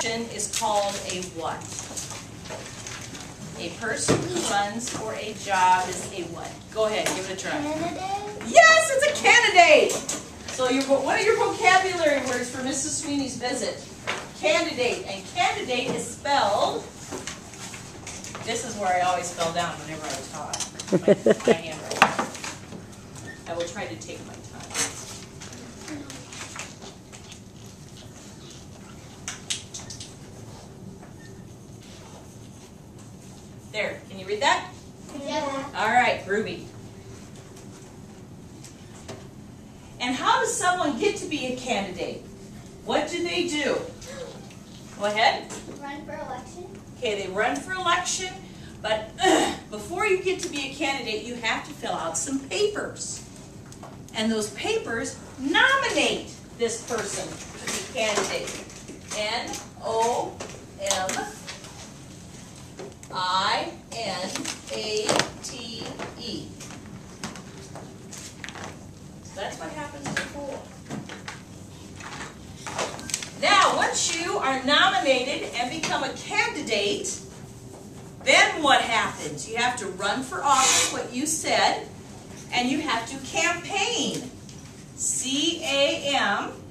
Is called a what? A person who runs for a job is a what? Go ahead, give it a try. Candidate? Yes, it's a candidate. So what are your vocabulary words for Mrs. Sweeney's visit? Candidate, and candidate is spelled. This is where I always fell down whenever I taught. My handwriting. I will try to take my time. There, can you read that? Yeah. All right, Ruby. And how does someone get to be a candidate? What do they do? Go ahead. Run for election? Okay, they run for election, but before you get to be a candidate, you have to fill out some papers. And those papers nominate this person to be candidate. N-O-M-I-N-A-T-E. So that's what happens before. Now, once you are nominated and become a candidate, then what happens? You have to run for office, what you said, and you have to campaign. C-A-M-P-A-I-G-N.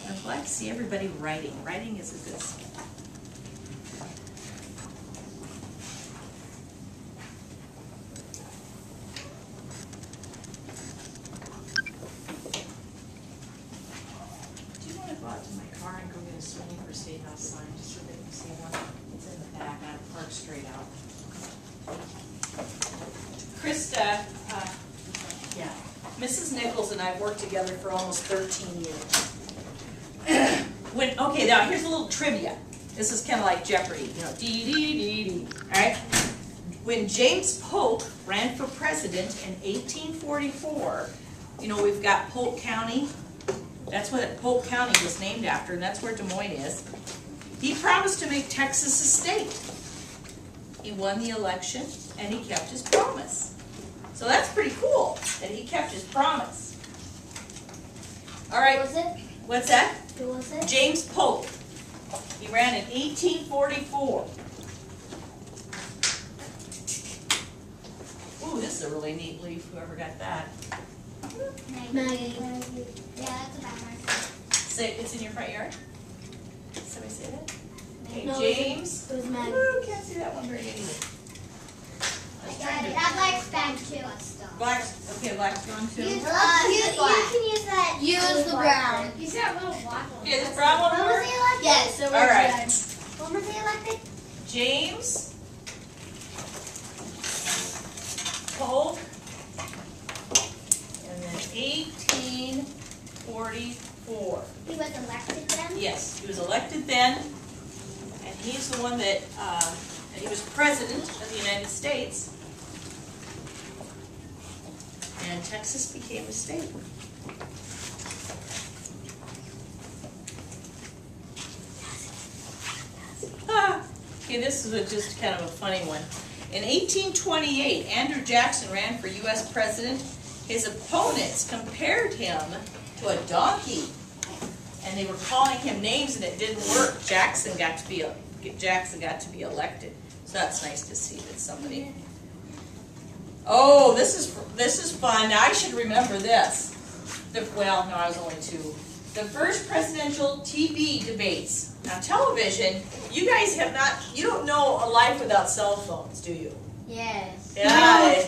I'm glad to see everybody writing. Writing is a good skill. Go out to my car and go get a Sweeney for State House sign, just so that you see one. It's in the back, and I park straight out. Krista, yeah, Mrs. Nichols and I have worked together for almost 13 years. Okay, now here's a little trivia. This is kind of like Jeopardy, you know, dee-dee-dee-dee, all right? When James Polk ran for president in 1844, you know, we've got Polk County. That's what Polk County was named after, and that's where Des Moines is. He promised to make Texas a state. He won the election, and he kept his promise. So that's pretty cool, that he kept his promise. All right. Who was it? What's that? Who was it? James Polk. He ran in 1844. Ooh, this is a really neat leaf, whoever got that. Maggie. Yeah, that's about my Say, it's in your front yard? Somebody say that? Okay, No, James. It was Maggie. Ooh, can't see that one very easy. That black's bad too. Black's, okay, black's gone too. You can use that. Use the brown. Use that little black one. Okay, this brown one When over? was he elected? Yes, so All right. When was he elected? James Polk, and then 1844. He was elected then? Yes, he was elected then, and he's the one that, he was president of the United States, and Texas became a state. Okay, this is just kind of a funny one. In 1828, Andrew Jackson ran for U.S. president. His opponents compared him to a donkey, and they were calling him names, and it didn't work. Jackson got to be elected. So that's nice to see that somebody. Oh, this is fun. Now, I should remember this. Well, no, I was only 2. The first presidential TV debates. Now, television, you guys you don't know a life without cell phones, do you? Yes. Yeah,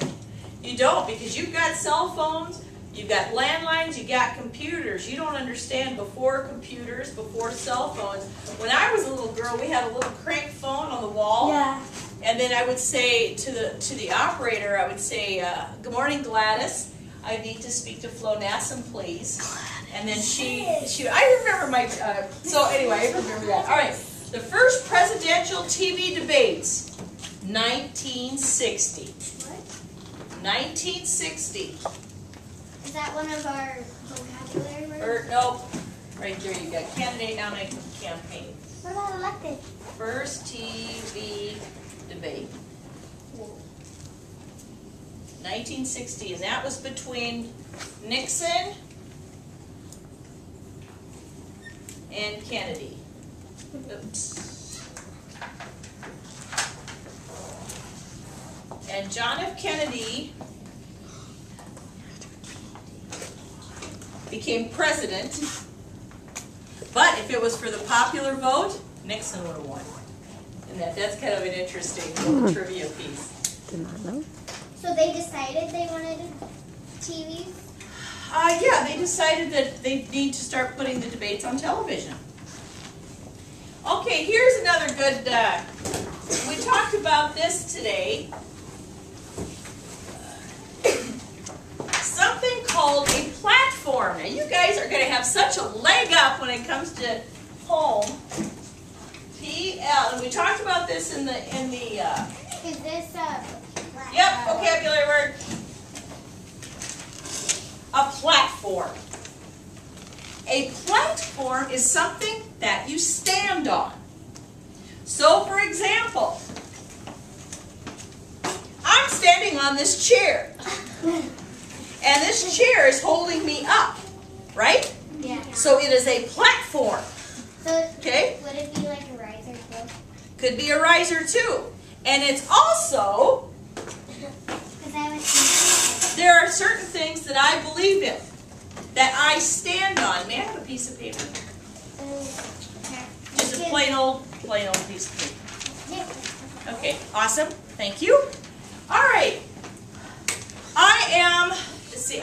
you don't, because you've got cell phones, you've got landlines, you've got computers. You don't understand before computers, before cell phones. When I was a little girl, we had a little crank phone on the wall. Yeah. And then I would say to the operator, I would say, "Good morning, Gladys. I need to speak to Flo Nassam, please." And then I remember my, so anyway, I remember that. All right, the first presidential TV debates, 1960. What? 1960. Is that one of our vocabulary words? Nope. Right there, you got candidate, nominate, campaign. What about elected? First TV debate. 1960, and that was between Nixon and Kennedy. Oops. And John F. Kennedy became president, but if it was for the popular vote, Nixon would have won. And that's kind of an interesting little trivia piece. Did not know. So they decided they wanted TV? Yeah, they decided that they need to start putting the debates on television. Okay, here's another good, we talked about this today. Something called a platform. Now you guys are going to have such a leg up when it comes to home. PL, and we talked about this in the Is this a... Yep, vocabulary word. A platform. A platform is something that you stand on. So, for example, I'm standing on this chair. And this chair is holding me up, right? Yeah. So it is a platform. So Okay? would it be like a riser too? Could be a riser too. And it's also, there are certain things that I believe in, that I stand on. May I have a piece of paper? Just a plain old piece of paper. Okay, awesome. Thank you. All right.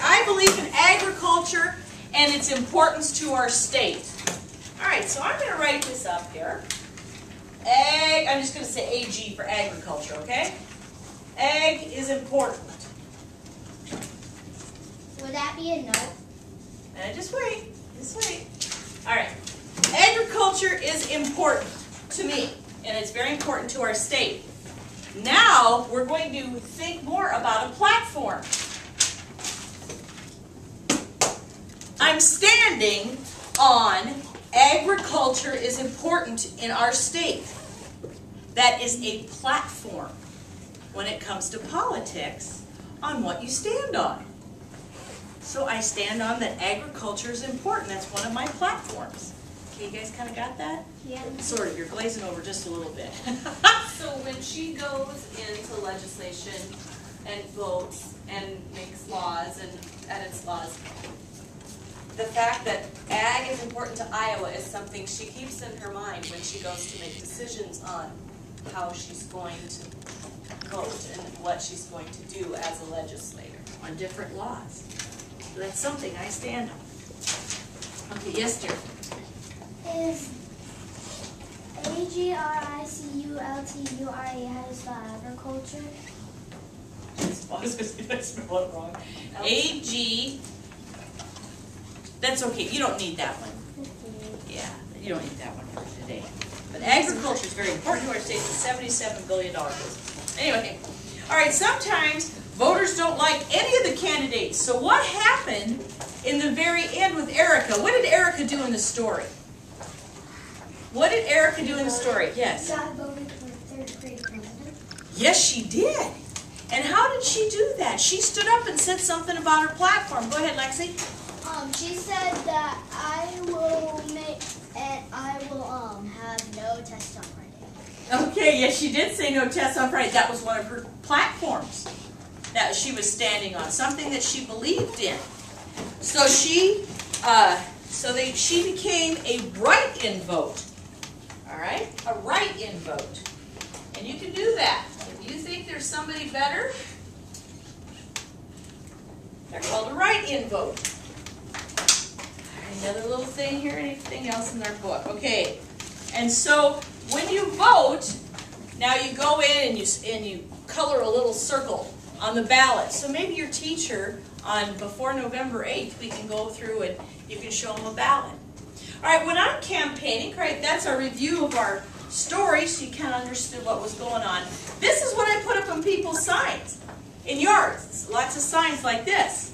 I believe in agriculture and its importance to our state. All right, so I'm going to write this up here. I'm just going to say AG for agriculture, okay? Ag is important. Would that be a note? Just wait. All right. Agriculture is important to me, and it's very important to our state. Now, we're going to think more about a platform. I'm standing on agriculture is important in our state. That is a platform when it comes to politics on what you stand on. So I stand on that agriculture is important. That's one of my platforms. Okay, you guys kind of got that? Yeah. Sort of. You're glazing over just a little bit. So when she goes into legislation and votes and makes laws and edits laws, the fact that ag is important to Iowa is something she keeps in her mind when she goes to make decisions on how she's going to vote and what she's going to do as a legislator. On different laws. So that's something I stand on. Okay, yes, dear. Is AGRICULTURE how to spell agriculture? I was going to spell it wrong. AG. That's okay. You don't need that one. Yeah, you don't need that one for today. But agriculture is very important to our state. It's a $77 billion business. Anyway, all right, sometimes voters don't like any of the candidates. So what happened in the very end with Erica? What did Erica do in the story? What did Erica do in the story? Yes. Got voted for third grade president. Yes, she did. And how did she do that? She stood up and said something about her platform. Go ahead, Lexi. She said that I will have no tests on Friday. Okay, yes, she did say no tests on Friday. That was one of her platforms that she was standing on, something that she believed in. So she became a write-in vote. All right, a write-in vote, and you can do that if you think there's somebody better. They're called a write-in vote. Another little thing here, anything else in their book? Okay, and so when you vote, now you go in and you color a little circle on the ballot. So maybe your teacher before November 8th, we can go through and you can show them a ballot. All right, when I'm campaigning, right, that's our review of our story, so you kind of understood what was going on. This is what I put up on people's signs in yards. Lots of signs like this.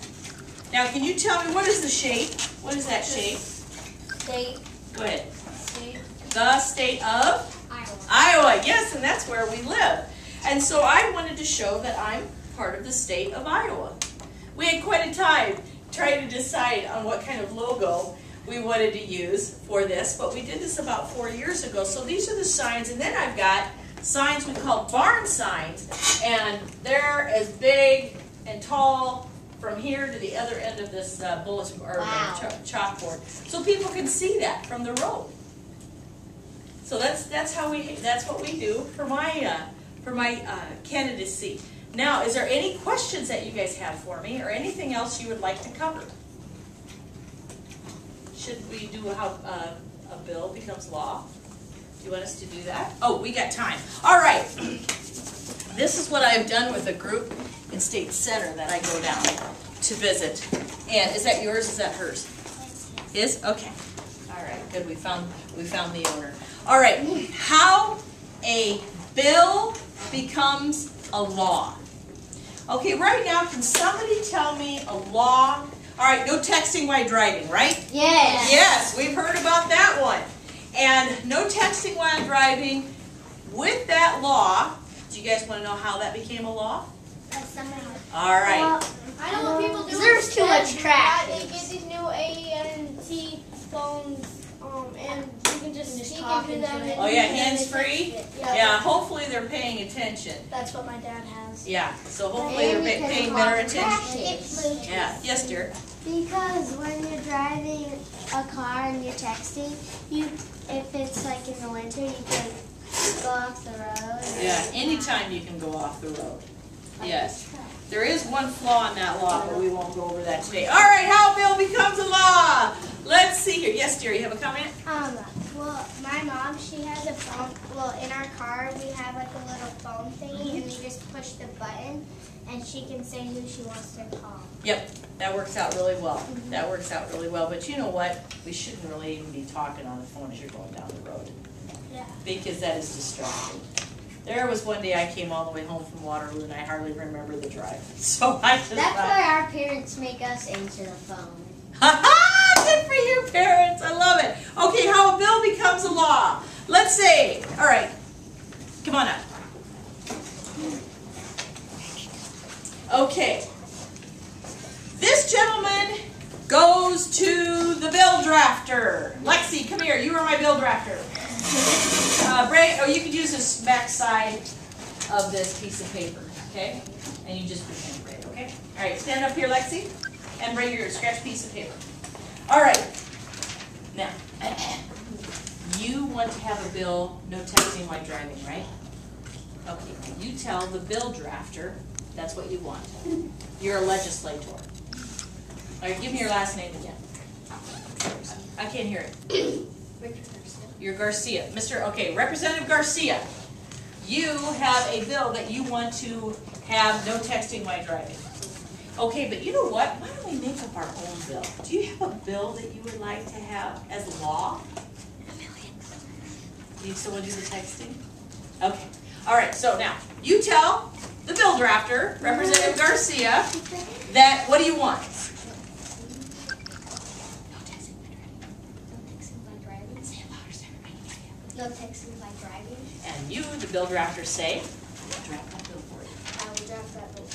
Now, can you tell me what is the shape? What is that shape? State. Go ahead. State. The state of? Iowa. Iowa, yes, and that's where we live. And so I wanted to show that I'm part of the state of Iowa. We had quite a time trying to decide on what kind of logo we wanted to use for this, but we did this about 4 years ago. So these are the signs, and then I've got signs we call barn signs, and they're as big and tall from here to the other end of this bulletin or chalkboard, so people can see that from the road. So that's what we do for my candidacy. Now, is there any questions that you guys have for me, or anything else you would like to cover? Should we do how a bill becomes law? Do you want us to do that? Oh, we got time. All right. This is what I've done with a group in State Center that I go down to visit. And is that yours? Is that hers? His? Okay. All right. Good. We found the owner. All right. How a bill becomes a law. Okay. Right now, can somebody tell me a law? All right. No texting while driving, right? Yes. Yes. We've heard about that one. And no texting while driving. With that law, do you guys want to know how that became a law? All right. Well, I know what people do. There's too much traffic. They get these new AT phones, and you can just speak into them. Oh yeah, hands-free? Yeah, hopefully they're paying attention. That's what my dad has. Yeah, so hopefully they're paying better attention. Yeah, yes, dear. Because when you're driving a car and you're texting, if it's like in the winter, you can go off the road. Yeah, anytime you can go off the road. Yes. There is one flaw in that law, but we won't go over that today. All right, how a bill becomes a law. Let's see here. Yes, dear, you have a comment? Well, my mom, she has a phone. Well, in our car, we have like a little phone thingy, and you just push the button, and she can say who she wants to call. Yep, that works out really well. That works out really well. But you know what? We shouldn't really even be talking on the phone as you're going down the road. Yeah. Because that is distracting. There was one day I came all the way home from Waterloo and I hardly remember the drive. So I just That's why our parents make us answer the phone. Ha-ha! Good for you, parents. I love it. Okay, how a bill becomes a law. Let's say, all right, come on up. Okay. This gentleman goes to the bill drafter. Lexi, come here. You are my bill drafter. Bray, you could use this back side of this piece of paper, okay? And you just pretend, Bray, okay? All right, stand up here, Lexi, and bring your scratch piece of paper. All right. Now, you want to have a bill, no texting while driving, right? Okay, you tell the bill drafter that's what you want. You're a legislator. All right, give me your last name again. I can't hear it. You're Garcia. Okay, Representative Garcia, you have a bill that you want to have no texting while driving. Okay, but you know what? Why don't we make up our own bill? Do you have a bill that you would like to have as law? Need someone to do the texting? Okay. All right, so now, you tell the bill drafter, Representative Garcia, that, what do you want? No texting while driving. And you, the bill drafter, say, draft that bill for you. I will draft that bill.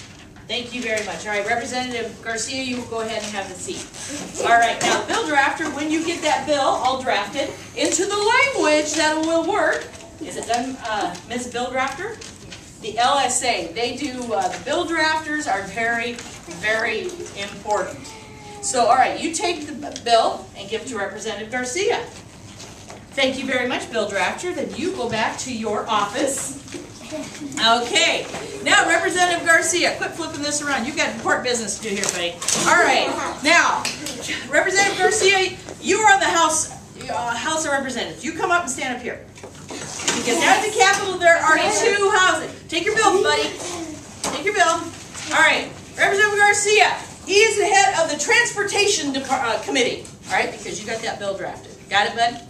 Thank you very much. All right, Representative Garcia, you will go ahead and have the seat. All right, now, bill drafter, when you get that bill all drafted into the language that will work, is it done, Ms. Bill Drafter? The LSA, they do, the bill drafters are very, very important. So, all right, you take the bill and give it to Representative Garcia. Thank you very much, Bill Drafter. Then you go back to your office. Okay. Now, Representative Garcia, quit flipping this around. You've got important business to do here, buddy. All right. Now, Representative Garcia, you are on the House of Representatives. You come up and stand up here. Because down at the Capitol, there are two houses. Take your bill, buddy. Take your bill. All right. Representative Garcia, he is the head of the Transportation Committee. All right, because you got that bill drafted. Got it, bud?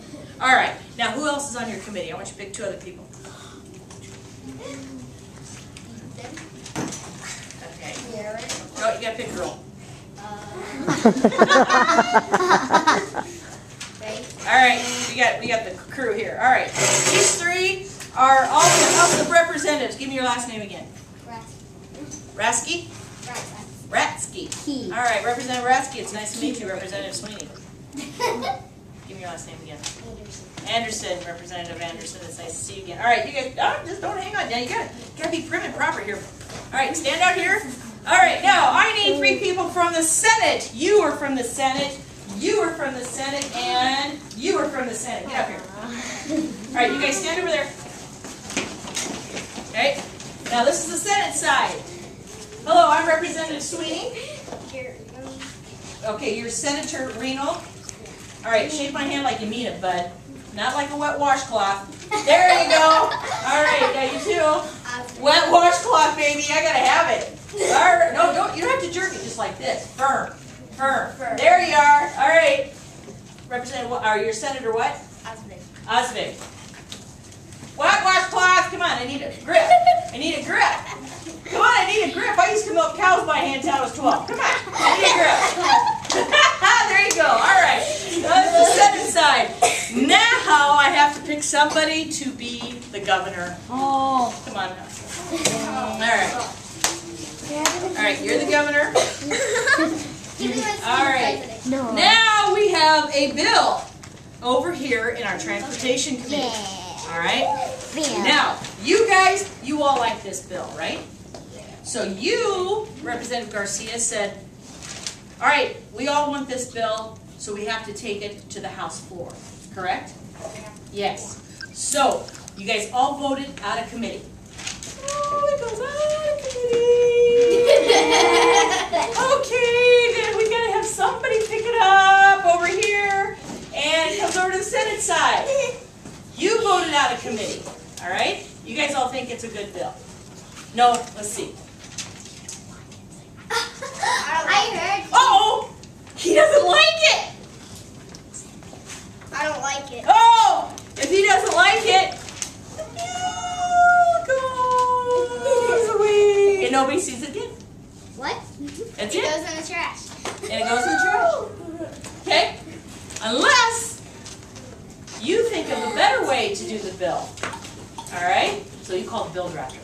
All right. Now, who else is on your committee? I want you to pick two other people. Okay. Oh, you got to pick a girl. All right. We got the crew here. All right. These three are all the House of Representatives. Give me your last name again. Ratsky? Ratsky. All right, Representative Ratsky, it's nice to meet you, Representative Sweeney. Give me your last name again. Anderson, Representative Anderson. It's nice to see you again. All right, you guys, just don't hang on. Now you gotta be prim and proper here. All right, stand out here. All right, now I need 3 people from the Senate. You are from the Senate. You are from the Senate, and you are from the Senate. Get up here. All right, you guys stand over there. Okay. Now this is the Senate side. Hello, I'm Representative Sweeney. Okay, you're Senator Reno. All right, shake my hand like you mean it, bud. Not like a wet washcloth. There you go. All right, now you too. Wet washcloth, baby. I gotta have it. All right, no, don't. You don't have to jerk it. Just like this. Firm, firm. There you are. All right. Representative, are you Senator what? Osvig. Wet washcloth. Come on, I need a grip. I need a grip. Come on, I need a grip. I used to milk cows by hand until I was 12. Come on, I need a grip. There you go. All right. That's the Senate side. Now I have to pick somebody to be the governor. Oh. Come on. All right. All right, you're the governor. All right. Now we have a bill over here in our transportation committee. All right. Now, you guys, you all like this bill, right? So you, Representative Garcia, said, all right, we all want this bill, so we have to take it to the House floor, correct? Yes. So, you guys all voted out of committee. Oh, it goes out of committee. Okay, then we gotta have somebody pick it up over here, and it comes over to the Senate side. You voted out of committee, all right? You guys all think it's a good bill. No, let's see. I heard. Uh-oh! He doesn't like it! I don't like it. Oh! If he doesn't like it, it goes away. And nobody sees it again. What? That's It it. goes in the trash. And it goes in the trash. Okay? Unless you think of a better way to do the bill. Alright? So you call the bill drafter.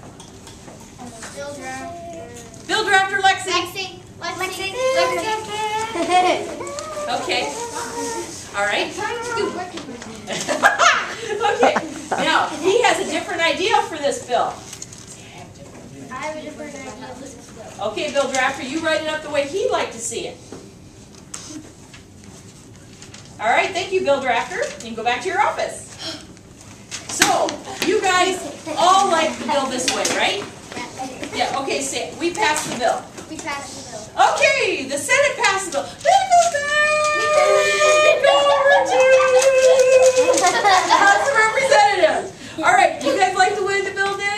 Bill drafter. Bill drafter, Lexi. Lexi. Okay. Alright. Okay. Now, he has a different idea for this bill. I have a different idea of this bill. Okay, Bill Drafter, you write it up the way he'd like to see it. All right, thank you, Bill Drafter. You can go back to your office. So, you guys all like the bill this way, right? Yeah, okay, say we passed the bill. We passed the bill. Okay, the Senate passed the bill. Then it goes back over to the House of Representatives. All right, you guys like the way the bill did it?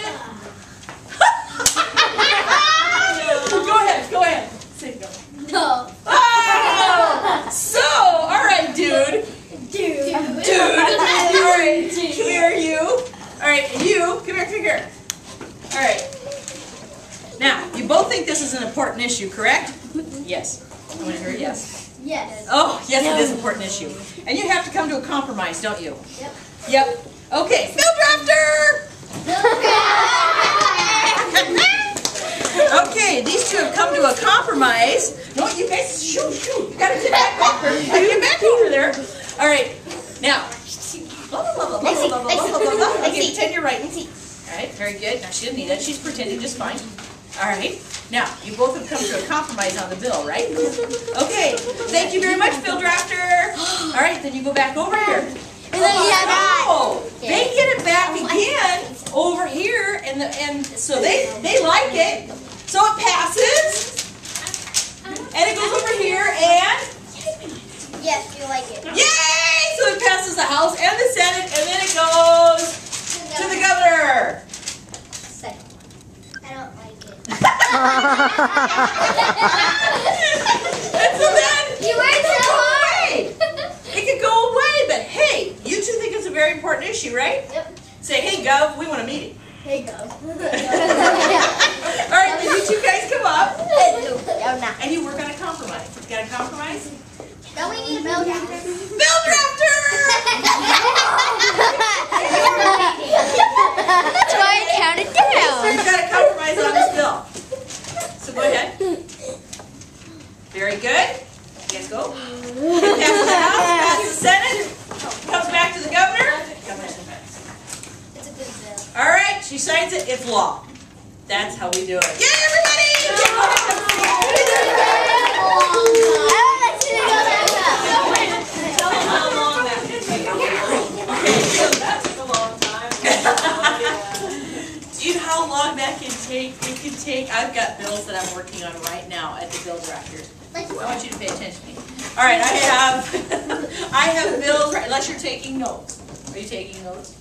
Go ahead. Say go. No. Oh! So, all right, dude. Dude. All right, come here, you. All right, and you, come here. All right. Now, you both think this is an important issue, correct? Yes. I want to hear a yes. Yes. Oh, yes, it is an important issue. And you have to come to a compromise, don't you? Yep. Yep. Okay, Bill Drafter! Okay, these two have come to a compromise. No, you guys, shoot. You gotta get back over. Get back over there. All right, now. Okay, pretend you're right. All right, very good. Now, she didn't need that. She's pretending just fine. All right. Now, you both have come to a compromise on the bill, right? Okay. Thank you very much, Bill Drafter. All right, then you go back over here. And then They get it back again over here, and so they like it. So it passes, and it goes over here, and yes, you like it. yay! So it passes the House and the Senate, and then it goes to the governor. I don't like it. And so then You worked so hard. it could go away, but hey, you two think it's a very important issue, right? Yep. Say, hey, Gov, we want a meeting. Hey, go. All right, then you two guys come up, and you work on a compromise. You got a compromise? Don't we need a bill drafter? Bill Drafter! That's why I counted down. We've got a compromise on this bill. Very good. You guys go. It passes the House, passes the Senate, comes back to the governor. It's a good bill. All right, she signs it. It's law. That's how we do it. Yay, everybody! Tell them how long that can take. That took a long time. Do you know how long that can take? It can take. I've got bills that I'm working on right now at the bill drafters. I want you to pay attention to me. All right, I have bills. Unless you're taking notes. Are you taking notes?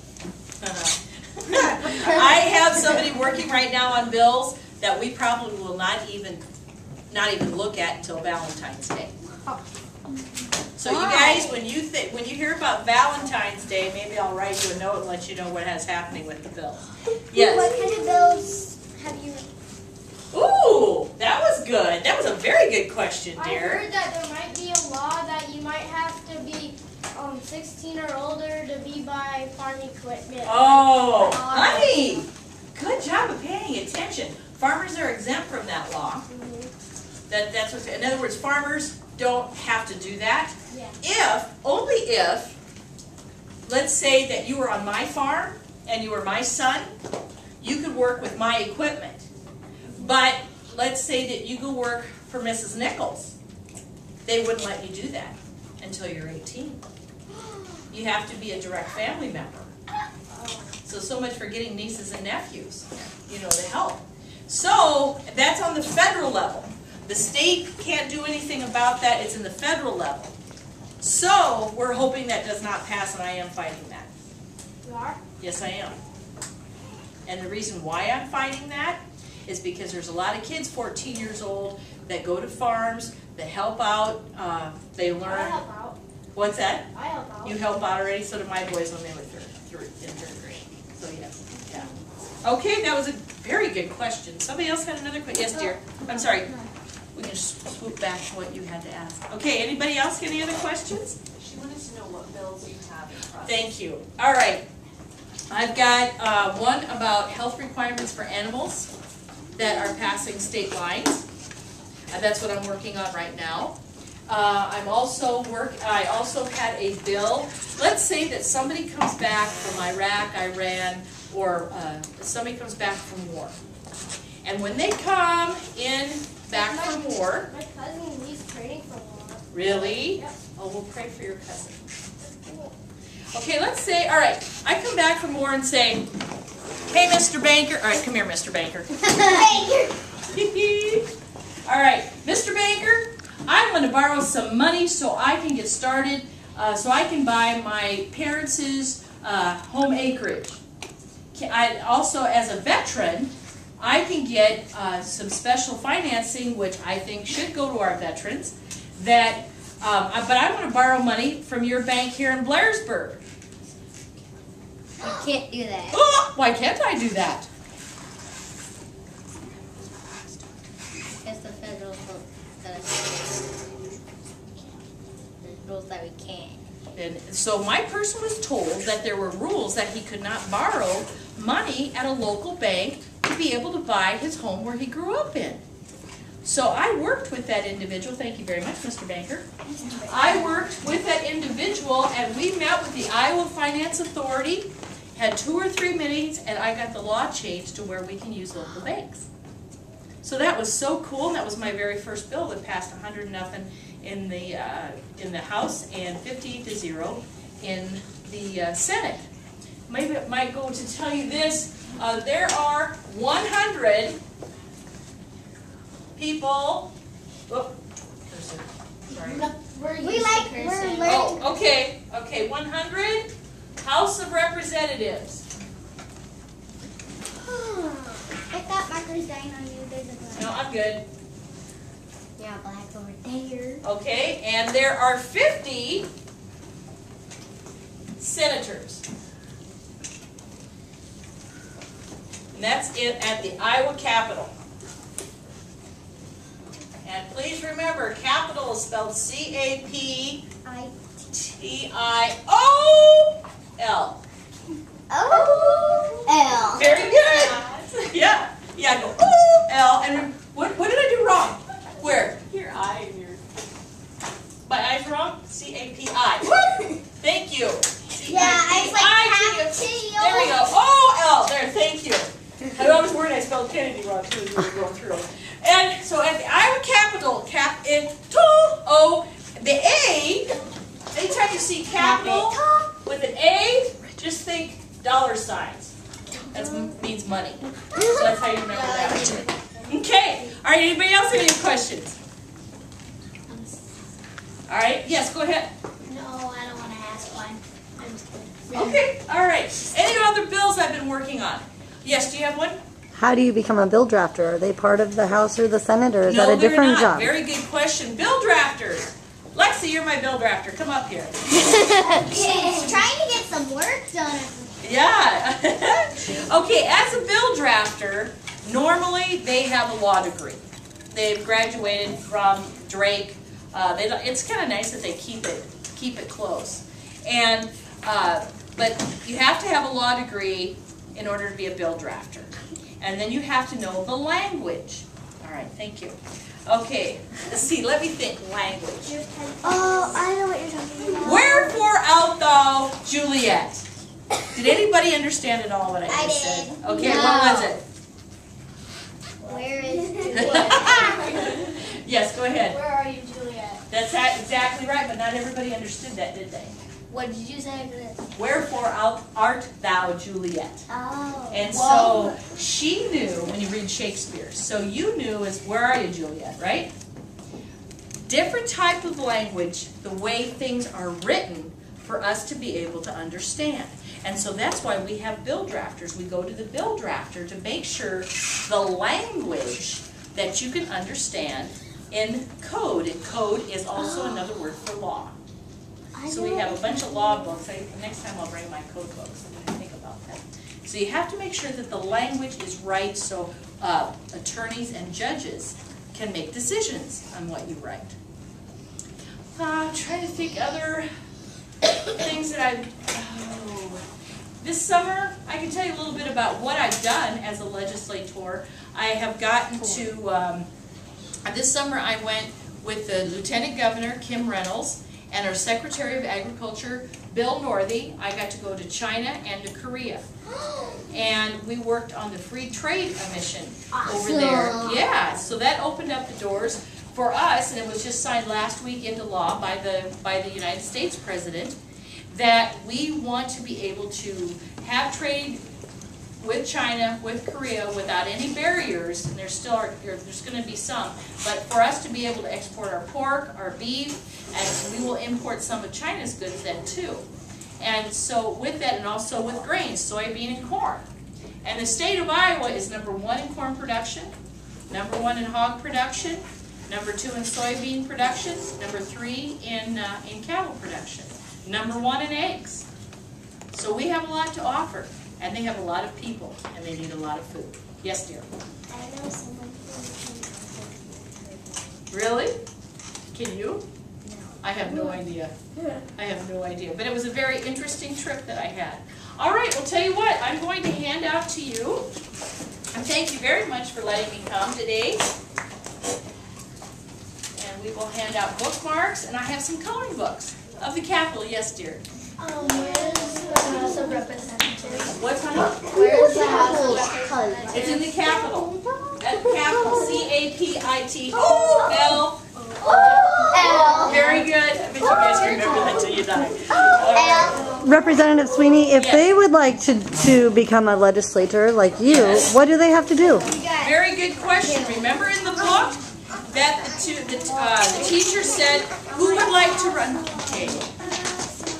I have somebody working right now on bills that we probably will not even look at until Valentine's Day. So you guys, when you hear about Valentine's Day, maybe I'll write you a note and let you know what has happening with the bills. Yes. What kind of bills have you? Ooh, that was good. That was a very good question, I dear. heard that there might be a law that you might have to be 16 or older to be by farm equipment. Oh, honey, good job of paying attention. Farmers are exempt from that law. That's what. In other words, farmers don't have to do that. Yeah. Only if, let's say that you were on my farm and you were my son, you could work with my equipment. But let's say that you go work for Mrs. Nichols. They wouldn't let you do that until you're 18. You have to be a direct family member. So much for getting nieces and nephews, to help. So that's on the federal level. The state can't do anything about that. It's in the federal level. So we're hoping that does not pass, and I am fighting that. You are? Yes, I am. And the reason why I'm fighting that is because there's a lot of kids 14 years old that go to farms, that help out, they learn. I help out. What's that? I help out. You help out already? So do my boys when they were in third grade. So yes, yeah. Okay, that was a very good question. Somebody else had another question? Yes, dear. I'm sorry. We can swoop back to what you had to ask. Okay, anybody else get any other questions? She wanted to know what bills you have in process. Thank you. All right. I've got one about health requirements for animals that are passing state lines. That's what I'm working on right now. I also had a bill. Let's say that somebody comes back from Iraq, Iran, or somebody comes back from war. And when they come back from war. My cousin, he's training for war. Really? Yep. Oh, we'll pray for your cousin. Okay, let's say, all right, I come back from war and say, hey, Mr. Banker. All right, come here, Mr. Banker. Banker. All right, Mr. Banker, I'm going to borrow some money so I can get started, so I can buy my parents' home acreage. Also, as a veteran, I can get some special financing, which I think should go to our veterans, but I want to borrow money from your bank here in Blairsburg. You can't do that. Oh, why can't I do that? Because the federal rules that we can't. And so my person was told that there were rules that he could not borrow money at a local bank to be able to buy his home where he grew up in. So I worked with that individual. Thank you very much, Mr. Banker. I worked with that individual, and we met with the Iowa Finance Authority, had 2 or 3 meetings, and I got the law changed to where we can use local banks. So that was so cool, and that was my very first bill that passed 100-0 in the House and 50-0 in the Senate. Maybe it might go to tell you this. There are 100 people. Oh, sorry. We're learning. Oh, okay. 100 House of Representatives. If that marker's dying on you, there's a black. No, I'm good. Yeah, black over there. Okay, and there are 50 senators. And that's it at the Iowa Capitol. And please remember, Capitol is spelled C-A-P-T-I-O-L. O-L. Very good. Yeah, go O-L. And what did I do wrong? Where? Your I and your C-A-P-I. Thank you. Yeah, it's like C-A-P-I. Capitio. There we go. O-L. There, thank you. I was worried I spelled Kennedy wrong too as we were going through. And so at the Iowa Capitol, O, the A, anytime you see capital with an A, just think dollar signs. That means money. So that's how you remember that. Okay. All right, anybody else have any questions? All right, yes, go ahead. No, I don't want to ask one. I'm just kidding. Okay, all right. Any other bills I've been working on? Yes, do you have one? How do you become a bill drafter? Are they part of the House or the Senate, or is that a they're different not. job? Very good question. Bill drafters. Lexi, you're my bill drafter. Come up here. She's trying to get some work done. Yeah. Okay, as a bill drafter, normally they have a law degree. They've graduated from Drake. It's kind of nice that they keep it close. And but you have to have a law degree in order to be a bill drafter. And then you have to know the language. All right, thank you. Okay, let's see, let me think. Language. Oh, I know what you're talking about. Wherefore art thou, Juliet? Did anybody understand it all what I I just did. said? Okay, No. what was it? Where is Juliet? Yes, go ahead. Where are you, Juliet? That's exactly right, but not everybody understood that, did they? What did you say? Wherefore art thou, Juliet? Oh. And so she knew when you read Shakespeare. So you knew is where are you, Juliet, right? Different type of language, the way things are written for us to be able to understand. And so that's why we have bill drafters. We go to the bill drafter to make sure the language that you can understand in code. And code is also another word for law. So we have a bunch of law books. Next time I'll bring my code books. I'm going to think about that. So you have to make sure that the language is right so attorneys and judges can make decisions on what you write. I'm trying to think other things that this summer, I can tell you a little bit about what I've done as a legislator. I have gotten to, this summer I went with the Lieutenant Governor, Kim Reynolds, and our Secretary of Agriculture, Bill Northey. I got to go to China and to Korea. And we worked on the free trade mission over there. Yeah, so that opened up the doors for us, and it was just signed last week into law by the United States President, that we want to be able to have trade with China, with Korea, without any barriers, and there's going to be some, but for us to be able to export our pork, our beef, and we will import some of China's goods then too. And so with that, and also with grains, soybean and corn. And the state of Iowa is #1 in corn production, #1 in hog production, #2 in soybean production, #3 in cattle production, #1 in eggs. So we have a lot to offer. And they have a lot of people, and they need a lot of food. Yes, dear? I know someone who Really? Can you? No. I have no idea. I have no idea. But it was a very interesting trip that I had. All right, well, tell you what. I'm going to hand out to you. And thank you very much for letting me come today. And we will hand out bookmarks, and I have some coloring books of the Capitol. Yes, dear? Where's the House of Representatives? What's honey? Where's the House of Representatives? It's in the Capitol. At the Capitol, C-A-P-I-T-O-L. Very good. I bet you guys remember that till you die. All right. Representative Sweeney, if Yes. they would like to become a legislator like you, Yes. what do they have to do? Very good question. Remember in the book that the teacher said, who would like to run? Okay.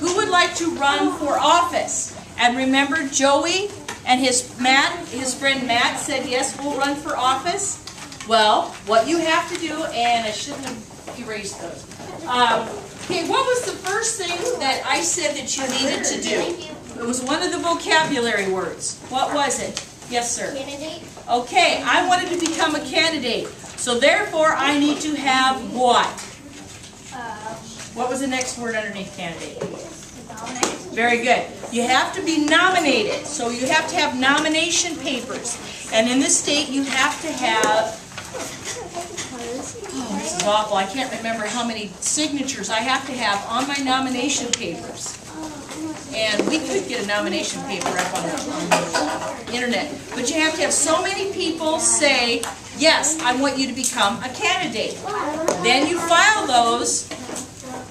Who would like to run for office? And remember Joey and his friend Matt said, yes, we'll run for office. Well, what you have to do, and I shouldn't have erased those. Okay, what was the first thing that I said that you needed to do? It was one of the vocabulary words. What was it? Yes, sir. Candidate? Okay, I wanted to become a candidate. So therefore, I need to have what? What was the next word underneath candidate? Very good. You have to be nominated. So you have to have nomination papers. And in this state, you have to have oh, this is awful. I can't remember how many signatures I have to have on my nomination papers. And we could get a nomination paper up on the internet. But you have to have so many people say, yes, I want you to become a candidate. Then you file those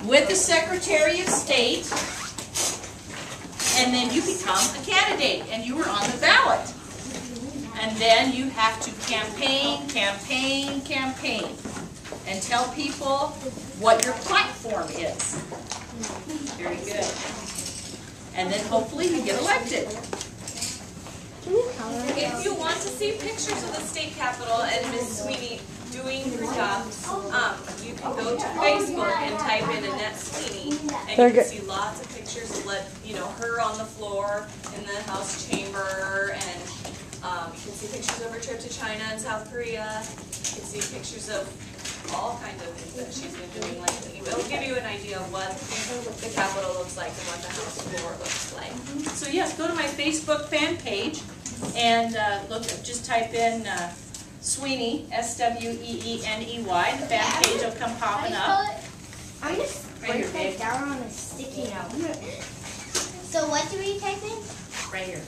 with the Secretary of State, and then you become a candidate, and you are on the ballot. And then you have to campaign, campaign, campaign, and tell people what your platform is. Very good. And then hopefully you get elected. If you want to see pictures of the state capitol and Ms. Sweeney doing her job, you can go to Facebook and type in Annette Sweeney, and you can see lots of pictures of her on the floor in the House chamber, and you can see pictures of her trip to China and South Korea. You can see pictures of all kinds of things that she's been doing. It'll give you an idea of what the Capitol looks like and what the House floor looks like. So yes, go to my Facebook fan page and just type in Sweeney, S-W-E-E-N-E-Y. The fan page will come popping up. I'm just Right here, break babe. that down on a sticky note. So what do we type in? Right here.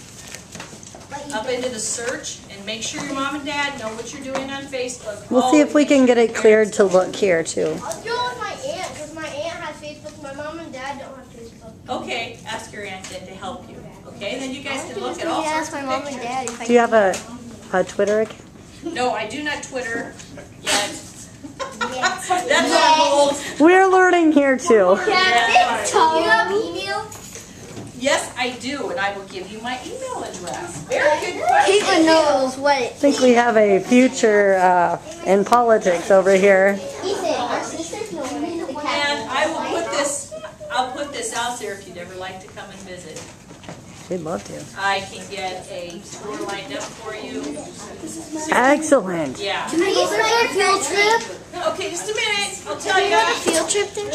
What you Up do? into the search, and make sure your mom and dad know what you're doing on Facebook. We'll see if we can get it cleared to look here too. I'll go with my aunt, because my aunt has Facebook. My mom and dad don't have Facebook. Okay, ask your aunt then to help you. Okay, then you guys can look at all Yeah, sorts ask my of mom pictures. and dad if I Do you have a Twitter account? No, I do not Twitter yet. Yes. That's on hold. We're learning here too. Yeah. You have email? Yes, I do, and I will give you my email address. Very good question. Caitlin knows what it I think we have a future in politics over here. Ethan, our sisters know what it is. And I'll put this out there if you'd ever like to come and visit. We'd love to. I can get a tour lined up for you. Excellent. Yeah. Can we go for a field trip? Okay, just a minute. I'll tell you. Field trip there?